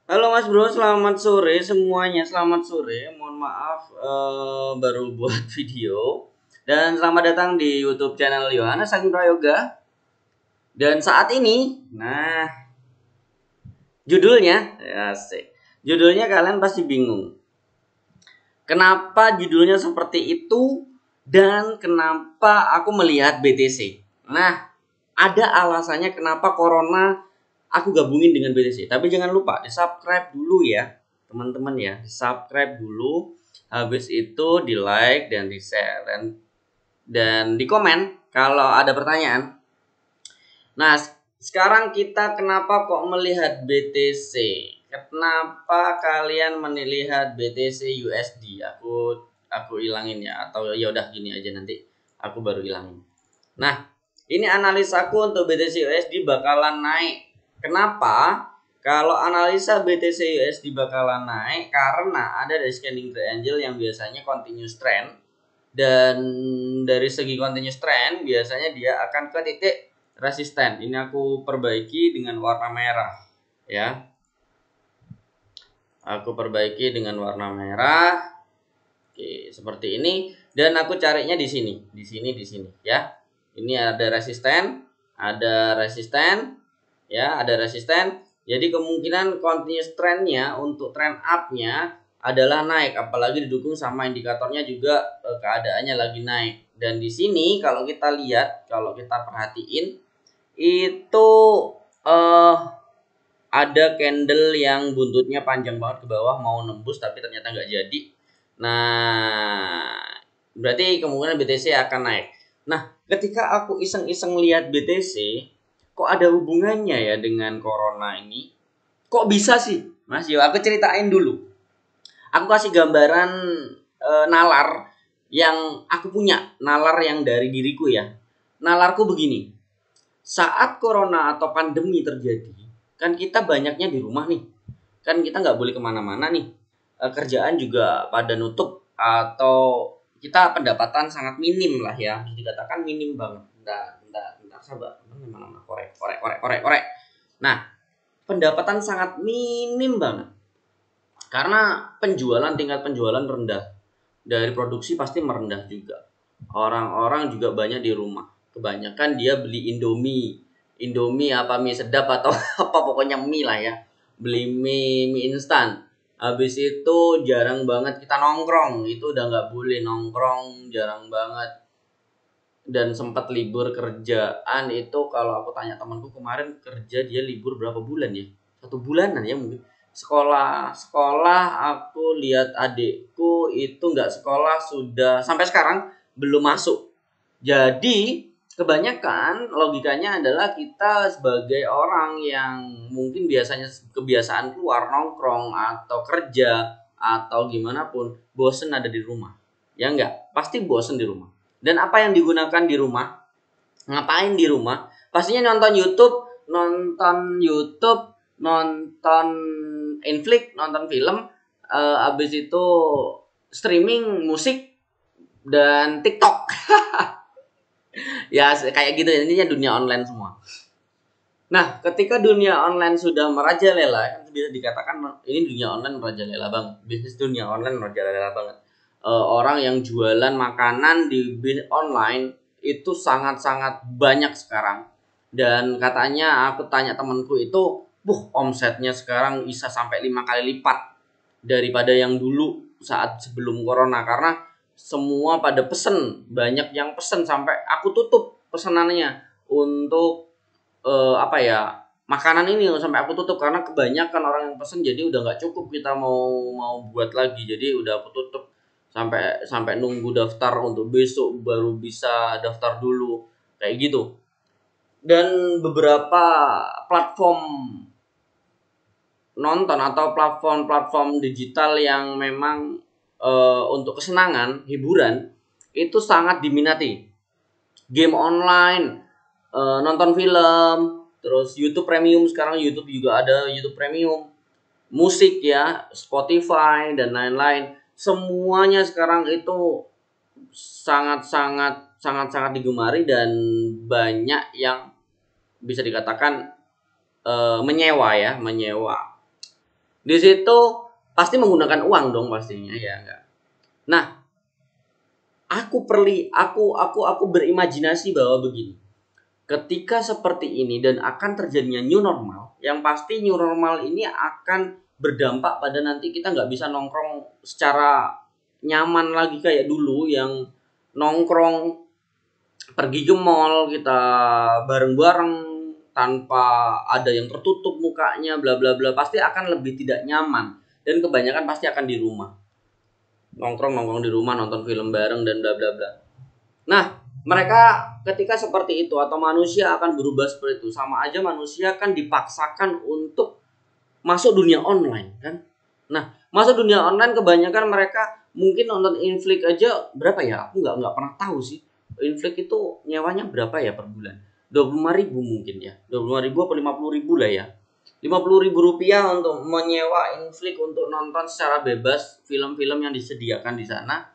Halo Mas Bro, selamat sore semuanya. Selamat sore. Mohon maaf baru buat video. Dan selamat datang di YouTube channel Yohanes Agung Prayoga. Dan saat ini, judulnya, ya sih. Judulnya kalian pasti bingung. Kenapa judulnya seperti itu dan kenapa aku melihat BTC? Nah, ada alasannya kenapa Corona aku gabungin dengan BTC. Tapi jangan lupa di-subscribe dulu ya, teman-teman ya. Di-subscribe dulu. Habis itu di-like dan di-share dan di komen kalau ada pertanyaan. Nah, sekarang kita kenapa kok melihat BTC? Kenapa kalian melihat BTC USD? Aku ilangin ya, atau ya udah gini aja, nanti aku baru ilangin. Nah, ini analisa aku untuk BTC USD bakalan naik. Kenapa? Kalau analisa BTC USD bakalan naik karena ada dari scanning triangle yang biasanya continuous trend, dan dari segi continuous trend biasanya dia akan ke titik resisten. Ini aku perbaiki dengan warna merah ya. Aku perbaiki dengan warna merah. Oke, seperti ini, dan aku carinya di sini ya. Ini ada resisten, ya, ada resisten. Jadi kemungkinan continuous trendnya untuk trend up-nya adalah naik, apalagi didukung sama indikatornya juga keadaannya lagi naik. Dan di sini kalau kita lihat, kalau kita perhatiin itu ada candle yang buntutnya panjang banget ke bawah mau nembus tapi ternyata nggak jadi. Nah, berarti kemungkinan BTC akan naik. Nah, ketika aku iseng-iseng lihat BTC, kok ada hubungannya ya dengan corona ini? Kok bisa sih, Mas Yo? Aku ceritain dulu. Aku kasih gambaran nalar yang aku punya, nalar yang dari diriku ya. Nalarku begini. Saat corona atau pandemi terjadi, kan kita banyaknya di rumah nih. Kan kita nggak boleh kemana-mana nih. Kerjaan juga pada nutup, atau kita pendapatan sangat minim lah ya, bisa dikatakan minim banget. Bentar, sabar. Mana korek. Nah, pendapatan sangat minim banget karena tingkat penjualan rendah, dari produksi pasti merendah juga. Orang-orang juga banyak di rumah, kebanyakan dia beli Indomie apa mie sedap atau apa, pokoknya mie lah ya, beli mie instan. Habis itu jarang banget kita nongkrong, itu udah nggak boleh nongkrong, jarang banget. Dan sempat libur kerjaan itu, kalau aku tanya temanku kemarin kerja, dia libur berapa bulan ya, 1 bulanan ya mungkin. Sekolah aku lihat adikku itu nggak sekolah, sudah sampai sekarang belum masuk. Jadi kebanyakan logikanya adalah kita sebagai orang yang mungkin biasanya kebiasaan keluar nongkrong atau kerja atau gimana pun, bosen ada di rumah. Ya enggak, pasti bosen di rumah. Dan apa yang digunakan di rumah? Ngapain di rumah? Pastinya nonton Netflix, nonton film, habis itu streaming musik dan TikTok. Ya kayak gitu, intinya dunia online semua. Nah, ketika dunia online sudah merajalela, kan bisa dikatakan ini dunia online merajalela banget. Bisnis dunia online merajalela banget. Orang yang jualan makanan di bisnis online itu sangat-sangat banyak sekarang. Dan katanya, aku tanya temanku itu, omsetnya sekarang bisa sampai 5 kali lipat daripada yang dulu saat sebelum corona, karena semua pada pesen, banyak yang pesen sampai aku tutup pesenannya untuk makanan ini, sampai aku tutup karena kebanyakan orang yang pesen, jadi udah nggak cukup kita mau buat lagi, jadi udah aku tutup sampai nunggu daftar untuk besok baru bisa daftar dulu kayak gitu. Dan beberapa platform nonton atau platform digital yang memang untuk kesenangan, hiburan, itu sangat diminati. Game online, nonton film, terus YouTube Premium, sekarang YouTube juga ada YouTube Premium, musik ya, Spotify dan lain-lain. Semuanya sekarang itu sangat digemari, dan banyak yang bisa dikatakan menyewa. Di situ pasti menggunakan uang dong pastinya, ya enggak. Nah, aku berimajinasi bahwa begini. Ketika seperti ini dan akan terjadinya new normal, yang pasti new normal ini akan berdampak pada nanti kita nggak bisa nongkrong secara nyaman lagi kayak dulu, yang nongkrong pergi ke mall kita bareng-bareng tanpa ada yang tertutup mukanya bla bla bla, pasti akan lebih tidak nyaman dan kebanyakan pasti akan di rumah. Nongkrong di rumah, nonton film bareng dan bla bla bla. Nah, mereka ketika seperti itu atau manusia akan berubah seperti itu, sama aja manusia kan dipaksakan untuk masuk dunia online kan. Nah, masuk dunia online kebanyakan mereka mungkin nonton Inflix aja berapa ya? Aku nggak pernah tahu sih. Inflix itu nyewanya berapa ya per bulan? 25.000 mungkin ya. 25.000 atau 50.000 lah ya. 50.000 rupiah untuk menyewa Inflix untuk nonton secara bebas film-film yang disediakan di sana,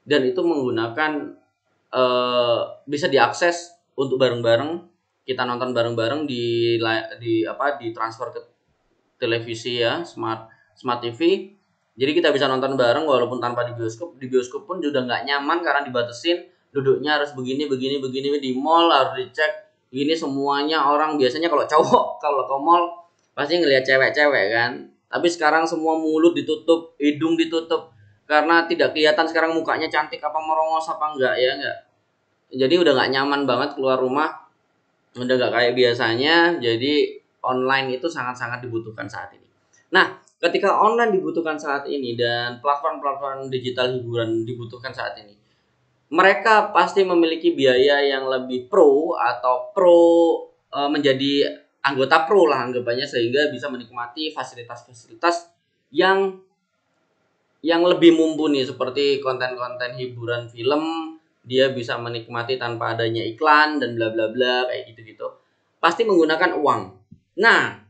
dan itu menggunakan bisa diakses untuk bareng-bareng, kita nonton bareng-bareng di transfer ke televisi ya, smart TV. Jadi kita bisa nonton bareng walaupun tanpa di bioskop. Di bioskop pun juga nggak nyaman karena dibatasin, duduknya harus begini di mall harus dicek. Ini semuanya orang biasanya kalau cowok kalau ke mall pasti ngelihat cewek-cewek kan. Tapi sekarang semua mulut ditutup, hidung ditutup karena tidak kelihatan sekarang mukanya cantik apa merongos apa enggak ya enggak. Jadi udah nggak nyaman banget keluar rumah, udah nggak kayak biasanya. Jadi online itu sangat-sangat dibutuhkan saat ini. Nah, ketika online dibutuhkan saat ini dan platform-platform digital hiburan dibutuhkan saat ini, mereka pasti memiliki biaya yang lebih menjadi anggota pro lah anggapannya, sehingga bisa menikmati fasilitas-fasilitas yang lebih mumpuni seperti konten-konten hiburan film. Dia bisa menikmati tanpa adanya iklan dan bla bla bla kayak gitu-gitu. Pasti menggunakan uang. Nah,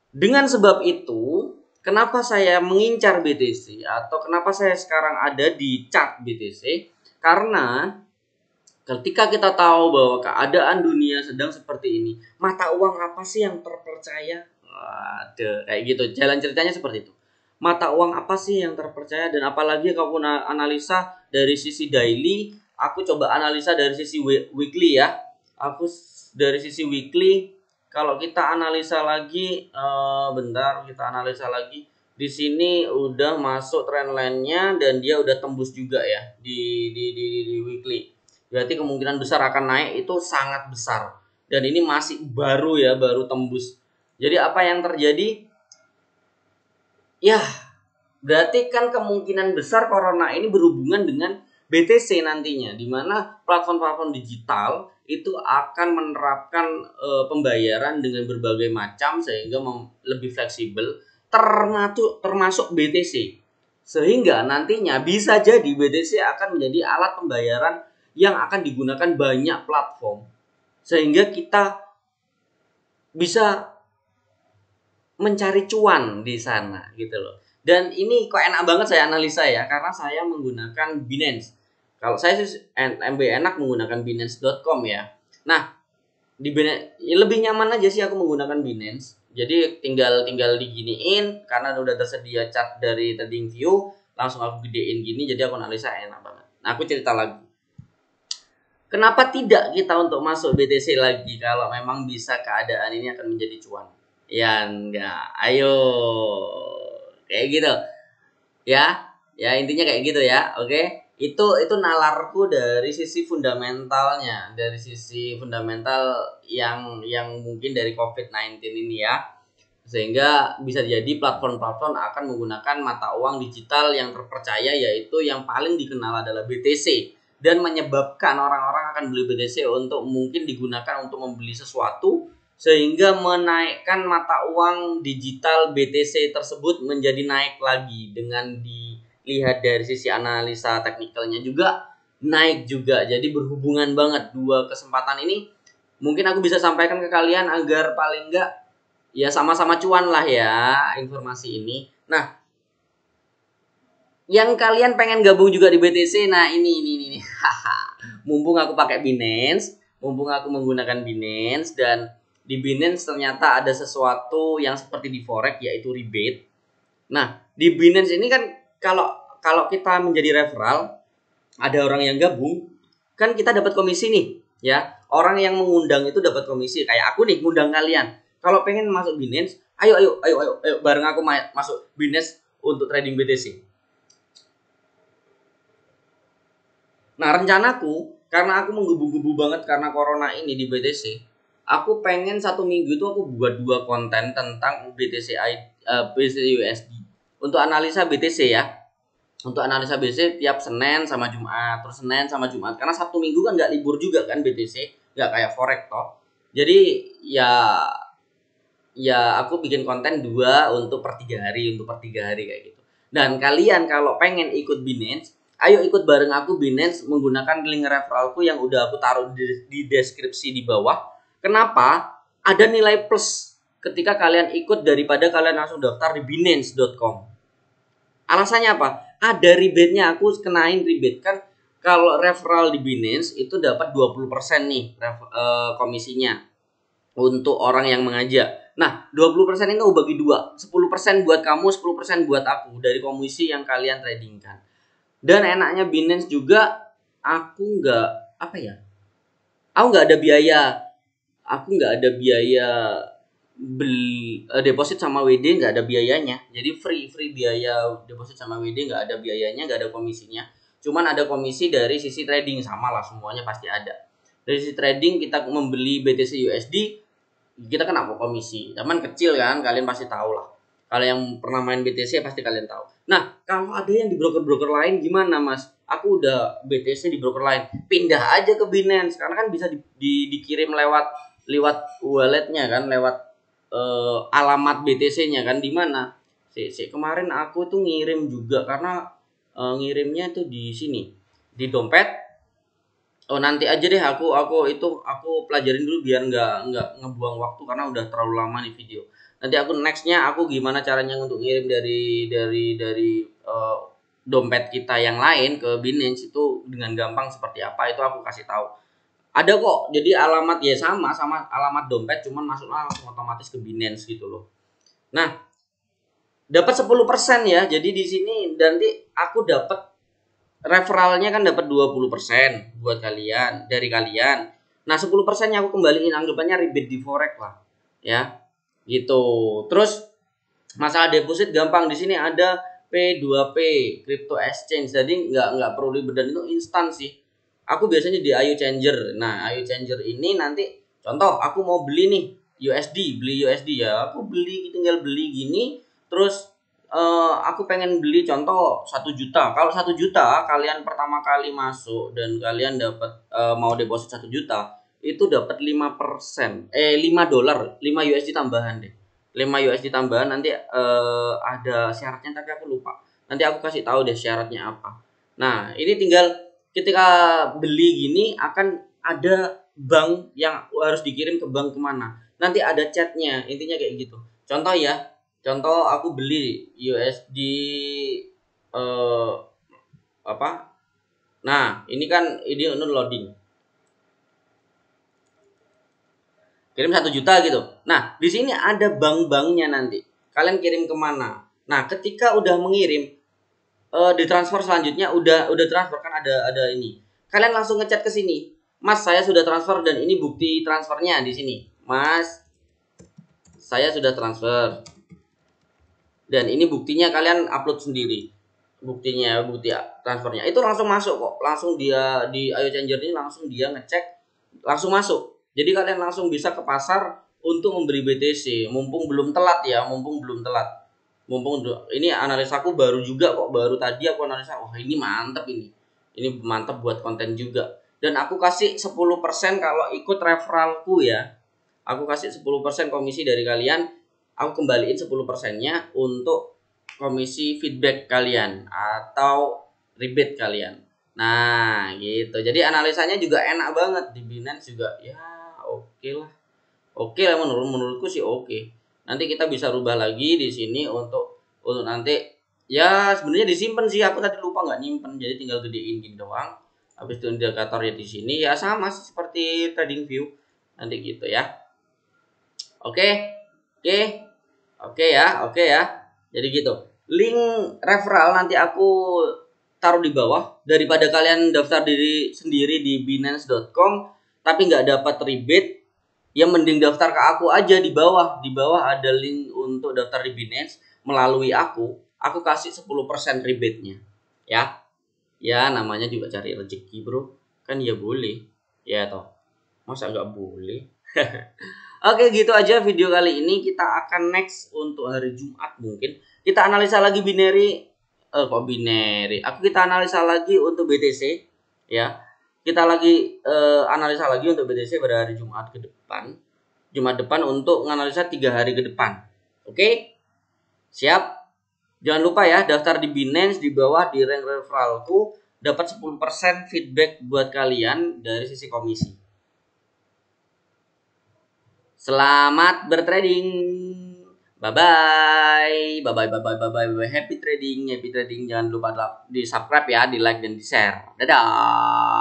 dengan sebab itu, kenapa saya mengincar BTC atau kenapa saya sekarang ada di chart BTC? Karena ketika kita tahu bahwa keadaan dunia sedang seperti ini, mata uang apa sih yang terpercaya? Waduh, kayak gitu. Jalan ceritanya seperti itu. Mata uang apa sih yang terpercaya, dan apalagi kalau analisa dari sisi daily, aku coba analisa dari sisi weekly ya. Aku dari sisi weekly, kalau kita analisa lagi, kita analisa lagi. Di sini udah masuk trendline-nya dan dia udah tembus juga ya di weekly. Berarti kemungkinan besar akan naik itu sangat besar. Dan ini masih baru ya, baru tembus. Jadi apa yang terjadi? Ya, berarti kan kemungkinan besar corona ini berhubungan dengan BTC nantinya, di mana platform-platform digital itu akan menerapkan pembayaran dengan berbagai macam sehingga lebih fleksibel, termasuk BTC. Sehingga nantinya bisa jadi BTC akan menjadi alat pembayaran yang akan digunakan banyak platform, sehingga kita bisa mencari cuan di sana gitu loh. Dan ini kok enak banget saya analisa ya, karena saya menggunakan Binance. Kalau saya sih lebih enak menggunakan Binance.com ya. Nah, di Binance lebih nyaman aja sih aku menggunakan Binance. Jadi tinggal diginiin karena udah tersedia chart dari TradingView, langsung aku gedein gini, jadi aku analisa enak banget. Nah, aku cerita lagi. Kenapa tidak kita untuk masuk BTC lagi kalau memang bisa keadaan ini akan menjadi cuan? Ya enggak, ayo kayak gitu ya, intinya kayak gitu ya. Oke, itu nalarku dari sisi fundamentalnya, dari sisi fundamental yang mungkin dari COVID-19 ini ya, sehingga bisa jadi platform-platform akan menggunakan mata uang digital yang terpercaya, yaitu yang paling dikenal adalah BTC, dan menyebabkan orang-orang akan beli BTC untuk mungkin digunakan untuk membeli sesuatu, sehingga menaikkan mata uang digital BTC tersebut menjadi naik lagi. Dengan dilihat dari sisi analisa teknikalnya juga naik juga. Jadi berhubungan banget dua kesempatan ini. Mungkin aku bisa sampaikan ke kalian agar paling enggak ya sama-sama cuan lah ya informasi ini. Nah, yang kalian pengen gabung juga di BTC, nah ini. Mumpung aku pakai Binance, mumpung aku menggunakan Binance, dan di Binance ternyata ada sesuatu yang seperti di Forex, yaitu rebate. Nah, di Binance ini kan kalau kalau kita menjadi referral, ada orang yang gabung, kan kita dapat komisi nih, ya. Orang yang mengundang itu dapat komisi. Kayak aku nih ngundang kalian. Kalau pengen masuk Binance, ayo bareng aku masuk Binance untuk trading BTC. Nah, rencanaku karena aku menggebu-gebu banget karena corona ini di BTC, aku pengen 1 minggu itu aku buat 2 konten tentang BTC USD untuk analisa BTC ya. Untuk analisa BTC tiap Senin sama Jumat, terus Senin sama Jumat, karena Sabtu Minggu kan nggak libur juga kan BTC, nggak kayak Forex toh. Jadi ya aku bikin konten 2 untuk per 3 hari, kayak gitu. Dan kalian kalau pengen ikut Binance, ayo ikut bareng aku Binance menggunakan link referralku yang udah aku taruh di deskripsi di bawah. Kenapa? Ada nilai plus ketika kalian ikut daripada kalian langsung daftar di binance.com. Alasannya apa? Ada rebate-nya, aku kenain rebate kan. Kalau referral di Binance itu dapat 20% nih komisinya untuk orang yang mengajak. Nah, 20% ini aku bagi 2. 10% buat kamu, 10% buat aku dari komisi yang kalian tradingkan. Dan enaknya Binance juga, aku nggak apa ya? Aku nggak ada biaya. Aku nggak ada biaya beli deposit sama WD, nggak ada biayanya. Jadi free biaya deposit sama WD, nggak ada biayanya, nggak ada komisinya. Cuman ada komisi dari sisi trading, sama lah semuanya pasti ada. Dari sisi trading kita membeli BTC USD, kita kena komisi. Cuman kecil kan, kalian pasti tahu lah. Kalau yang pernah main BTC pasti kalian tahu. Nah, kalau ada yang di broker-broker lain gimana, Mas? Aku udah BTC di broker lain, pindah aja ke Binance karena kan bisa dikirim lewat walletnya kan, lewat alamat BTC-nya kan di mana? Kemarin aku tuh ngirim juga karena ngirimnya tuh di sini di dompet. Oh, nanti aja deh aku pelajarin dulu biar nggak ngebuang waktu karena udah terlalu lama nih video. Nanti aku nextnya aku gimana caranya untuk ngirim dari dompet kita yang lain ke Binance itu dengan gampang seperti apa, itu aku kasih tahu. Ada kok, jadi alamat ya sama alamat dompet, cuman masuknya langsung otomatis ke Binance gitu loh. Nah, dapat 10% ya. Jadi di sini nanti aku dapat referralnya kan dapat 20% buat kalian, dari kalian. Nah, 10%-nya aku kembaliin, anggapannya rebate di Forex lah. Ya. Gitu. Terus masalah deposit gampang, di sini ada P2P, Crypto Exchange. Jadi nggak perlu ribet dan itu instan sih. Aku biasanya di Ayo Changer. Nah, Ayo Changer ini nanti contoh aku mau beli nih beli USD ya. Aku tinggal beli gini, terus aku pengen beli contoh 1 juta. Kalau 1 juta kalian pertama kali masuk dan kalian dapat mau deposit 1 juta, itu dapat 5%, $5, 5 USD tambahan deh. 5 USD tambahan, nanti ada syaratnya tapi aku lupa. Nanti aku kasih tahu deh syaratnya apa. Nah, ini tinggal ketika beli gini akan ada bank yang harus dikirim ke bank kemana. Nanti ada chatnya, intinya kayak gitu. Contoh ya, contoh aku beli USD apa? Nah, ini kan ini loading. Kirim 1 juta gitu. Nah, di sini ada bank-banknya nanti. Kalian kirim kemana? Nah, ketika udah mengirim, ditransfer selanjutnya udah transfer kan ada ini. Kalian langsung ngechat ke sini. Mas, saya sudah transfer dan ini bukti transfernya di sini. Mas, saya sudah transfer. Dan ini buktinya, kalian upload sendiri. Bukti transfernya. Itu langsung masuk kok. Langsung dia di Ayo Changer ini langsung dia ngecek, langsung masuk. Jadi kalian langsung bisa ke pasar untuk membeli BTC. Mumpung belum telat ya, ini analisaku baru juga kok, baru tadi aku analisa. Oh, ini mantep ini. Ini mantep buat konten juga. Dan aku kasih 10% kalau ikut referralku ya. Aku kasih 10% komisi dari kalian. Aku kembaliin 10%-nya untuk komisi feedback kalian atau rebate kalian. Nah, gitu. Jadi analisanya juga enak banget di Binance juga. Ya, oke lah. Oke lah, menurutku sih oke. Nanti kita bisa rubah lagi di sini untuk nanti ya sebenarnya disimpan sih, aku tadi lupa nggak nyimpen, jadi tinggal gedein gini doang. Habis itu indikatornya di sini ya sama sih seperti TradingView nanti gitu ya. Oke, oke, oke ya. Jadi gitu. Link referral nanti aku taruh di bawah. Daripada kalian daftar diri sendiri di Binance.com tapi nggak dapat rebate, ya mending daftar ke aku aja di bawah. Di bawah ada link untuk daftar di Binance melalui aku. Aku kasih 10% rebate-nya. Ya. Ya namanya juga cari rezeki, Bro. Kan ya boleh. Ya toh. Masa nggak boleh? Oke, gitu aja video kali ini. Kita akan next untuk hari Jumat mungkin. Kita analisa lagi binary. Kok binary? Kita analisa lagi untuk BTC. Ya. Kita lagi analisa lagi untuk BTC pada hari Jumat ke depan. Jumat depan untuk menganalisa 3 hari ke depan. Oke? Siap? Jangan lupa ya, daftar di Binance di bawah di rank referralku. Dapat 10% feedback buat kalian dari sisi komisi. Selamat bertrading. Bye bye. Bye bye bye bye bye bye. Happy trading, happy trading. Jangan lupa di subscribe ya, di like dan di share. Dadah.